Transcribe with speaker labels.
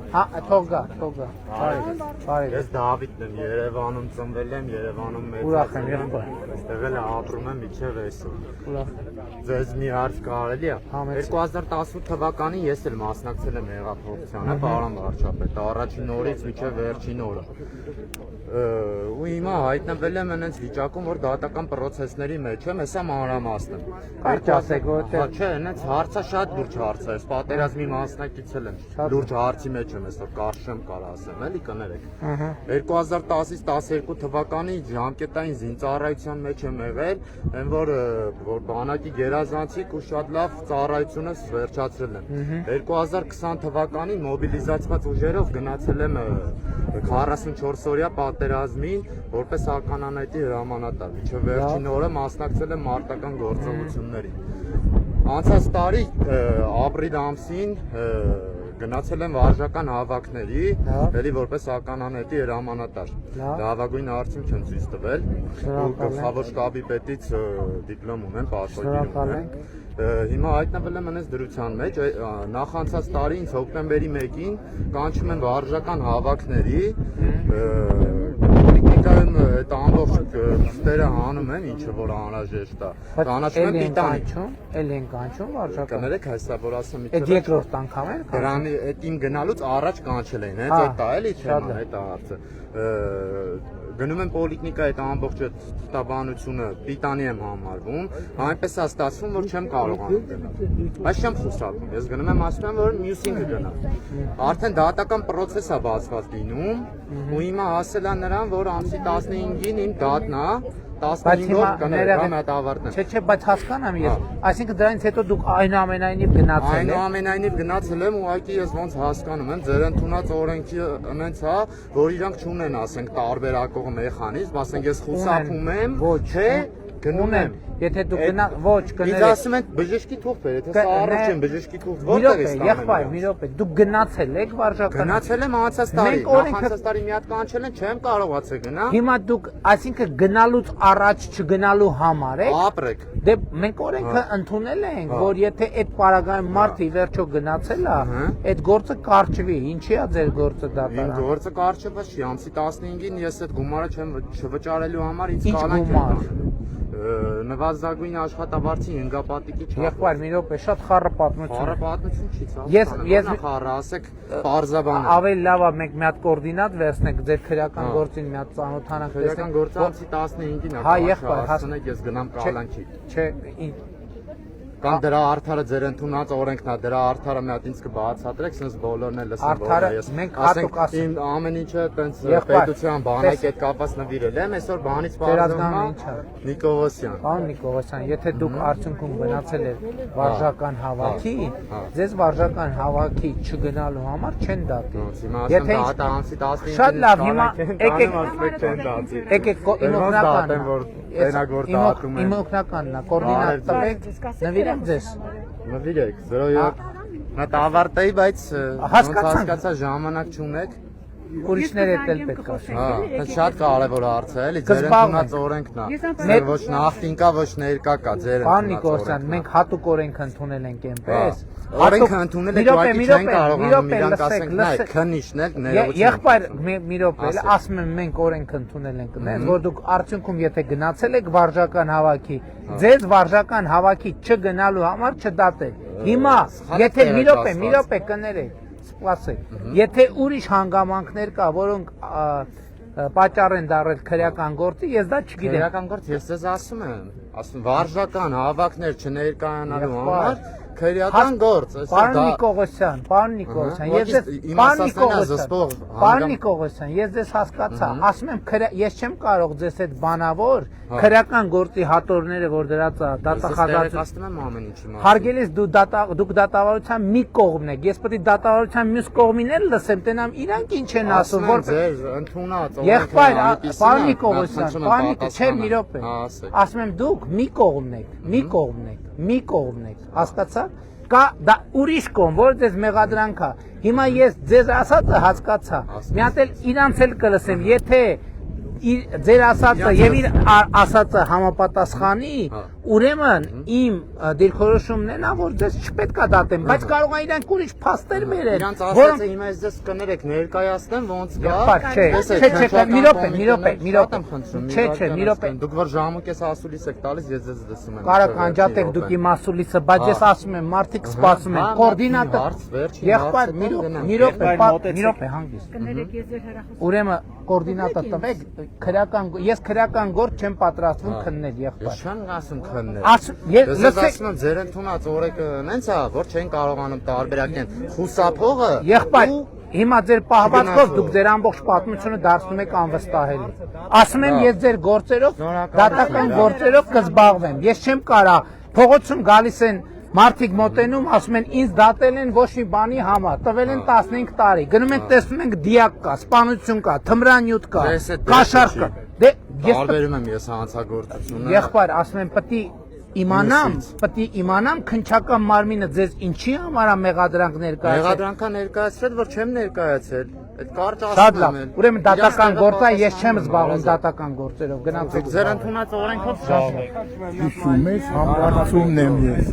Speaker 1: Թողգա։
Speaker 2: Ես Դավիթն եմ, Երևանում ծնվել եմ, Երևանում
Speaker 1: Ուրախ եմ, եղբայր։
Speaker 2: Այստեղ էլ ապրում եմ մինչև այսօր։ Ձեզ մի հարց կարելի է։ 2018 թվականին ես էլ մասնակցել եմ հեղափոխությանը, պարոն վարչապետ, առաջին օրից մինչև վերջին օրը։ Ու հիմա հայտնվել եմ այնպես վիճակում, որ դատական process-ների մեջ եմ, հեսա մանրամասն եմ։
Speaker 1: Կարճ ասեք, որտեղ։
Speaker 2: Չէ, այնպես հարցը շատ լուրջ հարց է, պատերազմի մասնակից եմ։ Լուրջ հարցի մեջ եմ, այսօր կարճ չեմ կարող ասեմ, էլի կներեք։ 2010-ից 12 թվականի ժամկետային զինծառայության մեջ եմ եղել, այն որ բանակի գերազանցիկ ու շատ լավ ծառայությունս վերջացրել եմ։ 2020 թվականին մոբիլիզացված ուժերով գնացել եմ 44 օրյա պատերազմին որպես ականանետի հրամանատար, մինչև վերջին օրը մասնակցել եմ մարտական գործողություններին։ Անցած տարի ապրիլ ամսին գնացել եմ վարժական հավաքների, էլի որպես ականանետի հրամանատար։ Լավագույն արդյունք եմ ցույց տվել։ Գլխավոր շտաբի պետից դիպլոմ ունեմ, պաշտոնյա ունեմ։ Հիմա հայտնվել եմ այնպես դրության մեջ, նախանցած տարի ինձ հոկտեմբերի 1-ին կանչում են վարժական հավաքների, պոլիտիկայում այդ ամբողջ քստերը հանում են, ինչը որ անհրաժեշտ է։ Կանաչում են պիտանիչում,
Speaker 1: էլ են կանչում վարժական։
Speaker 2: Կներեք, հեսա որ ասեմ,
Speaker 1: Այդ երկրորդ անգամ է։
Speaker 2: Դրանի այդ իմ գնալուց առաջ կանչել էին, հենց այդ է էլի թեման, այդ է հարցը։ Գնում եմ պոլիտիկա այդ ամբողջ ստաբանությունը պիտանի եմ համարվում, այնպես է ստացվում, որ չեմ կարողանում գնալ։ Բայց չեմ խուսափում, ես գնում եմ ասում եմ, որ մյուսինը գնա։ Արդեն դատական process-ը բացված լինում, ու հիմա ասել է նրան, որ ամսի 15-ին իմ դատն է, 15 օր կներկամ այդ ավարտն։
Speaker 1: Չէ, բայց հասկանամ ես։ Այսինքն դրանից հետո դուք այնուամենայնիվ գնացել եք։
Speaker 2: Այնուամենայնիվ գնացել եմ, ուղղակի ես ոնց հասկանում եմ, ձեր ընդունած օրենքի այնց է, որ իրանք չունեն, ասենք, տարբերակող մեխանիզմ, ասենք ես խուսափում եմ, չէ, գնում եմ։
Speaker 1: Եթե դուք ոչ կներեք։
Speaker 2: Ինձ ասում են բժշկի թուղթ բերեք, թե սա առողջ եմ, բժշկի թուղթ որտեղ է ստանում։
Speaker 1: Եղբայր, մի րոպե, դուք գնացել եք վարժական։
Speaker 2: Գնացել եմ անցած տարի, անցած տարի մի հատ կանչել են, չեմ կարողացել գնալ։
Speaker 1: Հիմա դուք, այսինքն գնալուց առաջ չգնալու համար եք։
Speaker 2: Ապրեք։
Speaker 1: Դե մենք օրենքը ընդունել ենք, որ եթե այդ պարագայում մարդը ի վերջո գնացել է, այդ գործը կարճվի։ Ինչի է ձեր գործը դատարան։
Speaker 2: Իմ գործը կարճված չի, ամսի 15-ին ես այդ գումարը չեմ չվճարելու համար ինձ կանանք նվազագույն աշխատավարձի հնգապատիկի չափ։
Speaker 1: Եղբայր, մի րոպե, շատ խառը պատմություն։
Speaker 2: Խառը պատմություն չի ցավ։
Speaker 1: Ես
Speaker 2: խառը, ասեք, պարզաբան։
Speaker 1: Ավելի լավ է մենք մի հատ կոորդինատ վերցնենք ձեր քրեական գործին մի հատ ծանոթանանք,
Speaker 2: քրեական գործը ամսի 15-ին է։
Speaker 1: Հա, եղբայր,
Speaker 2: հասցնեք ես գնամ կալանքի։
Speaker 1: Չէ,
Speaker 2: Կամ դրա արդարը ձեր ընդունած օրենքն է, դրա արդարը մի հատ ինձ կբացատրեք, sense բոլորն էլ լսեն, որ ես ասենք ամեն ինչը տենց պետության բանակ հետ կապված նվիրել եմ, այսօր բանից բարձրանում է Նիկողոսյան։
Speaker 1: Պարոն Նիկողոսյան, եթե դուք արդյունքում գնացել եք վարժական հավաքի, ձեզ վարժական հավաքի չգնալու համար չեն դատի։
Speaker 2: Եթե ամսի 15-ին
Speaker 1: շատ լավ, հիմա եկեք իմ օգնականն է, կոորդինատ տվեք, նվիրեմ ձեզ։
Speaker 2: Նվիրեք, 07 Նա ավարտեի, բայց հասկացա ժամանակ չունեք։
Speaker 1: Ուրիշներ էլ պետք է ասեն։
Speaker 2: Հա, շատ կարևոր հարց է, էլի ձեր ընդունած օրենքն է։ Ձեր ոչ նախին կա, ոչ ներկա կա, ձեր
Speaker 1: Պարոն Նիկողոսյան, մենք հատուկ օրենք ընդունել ենք այնպես։
Speaker 2: Օրենքը ընդունել եք, ուղղակի չեն կարողանում իրանք ասենք, նայ, քննիչն եք, ներողություն։
Speaker 1: Եղբայր, մի րոպե, ասում եմ մենք օրենք ընդունել ենք, որ դուք արդյունքում եթե գնացել եք վարժական հավաքի, ձեզ վարժական հավաքի չգնալու համար չդատել։ Հիմա, եթե մի րոպե կներեք, սպասեք, եթե ուրիշ հանգամանքներ կա, որոնք պատճառ են դառել քրեական գործի, ես դա չգիտեմ։
Speaker 2: Քրեական գործ, ես ձեզ ասում եմ, վարժական հավաքներ չներկայանալու համար քրեական գործ,
Speaker 1: Պարոն Նիկողոսյան, ես ձեզ հասկացա, ասում եմ, ես չեմ կարող ձեզ այդ բանավոր քրեական գործի հատորները, որ դրած
Speaker 2: դատախազատում
Speaker 1: հարգելիս դուք դատավարության մի կողմն եք, ես պետք է դատավարության մյուս կողմին էլ լսեմ, տենամ իրանք ինչ են ասում, որ եղբայր, պարոն Նիկողոսյան, չէ, մի րոպե, ասում եմ դուք մի կողմն եք, հասկացաք, կա ուրիշ կողմ, որ ձեզ մեղադրանք է, հիմա ես ձեզ ասածը հասկացա, մի հատ էլ իրանց էլ կլսեմ, եթե ձեր ասածը եւ իր ասածը համապատասխանի, Ուրեմն իմ դիրքորոշումն է նա որ դες չպետք է դատեմ, բայց կարող է իրանք ուրիշ փաստեր բերել,
Speaker 2: Իրանց ասած է հիմա ես դες կներեք ներկայացնեմ ոնց գա։
Speaker 1: Մի րոպե։
Speaker 2: Դուք որ ժամուկես ասուլիս եք տալիս, ես ձեզ դսում եմ։
Speaker 1: Կարակ անջատեք դուք իմ ասուլիսը, բայց ես ասում եմ մարդիկ սպասում են, կոորդինատոր։ Եղբայր, մի րոպե հանգիստ։
Speaker 3: Կներեք ես ձեր հեռախոսը։
Speaker 1: Ուրեմն կոորդինատը տվեք, ես քրեական գործ չեմ պատրաստվում քննել, եղբայր։
Speaker 2: Ես չեմ ասում քննել։
Speaker 1: Ես
Speaker 2: Ես ասում եմ ձեր ընդունած օրեկը նենց է, որ չեն կարողանում տարբերակեն խուսափողը։
Speaker 1: Եղբայր, հիմա ձեր պահվածքով դուք ձեր ամբողջ պատմությունը դարձնում եք անվստահելի։ Ասում եմ ես ձեր գործերով, դատական գործերով կզբաղվեմ։ Ես չեմ կարա փողոցում գալիս են մարդիկ մոտենում, ասում են ինձ դատել են ոչ մի բանի համար, տվել են 15 տարի։ Գնում ենք տեսնում ենք դիակ կա, սպանություն կա, թմրանյութ կա, կաշառք կա։ Դե ես
Speaker 2: Տարբերում եմ ես հանցագործությունը։
Speaker 1: եղբայր, ասում եմ պետք է իմանամ քնչական մարմինը ձեզ ինչի համար է մեղադրանք ներկայացրել։
Speaker 2: Մեղադրանքա ներկայացրել, որ չեմ ներկայացել։ Այդ կարճ
Speaker 1: Շատ
Speaker 2: ասում
Speaker 1: լավ։
Speaker 2: եմ։
Speaker 1: Ուրեմն դատական գործ է, ես չեմ զբաղվում դատական գործերով։ Գնացեք։
Speaker 2: Ձեր ընդունած օրենքով շատ։
Speaker 4: Հիշում ես համբարձումն եմ ես։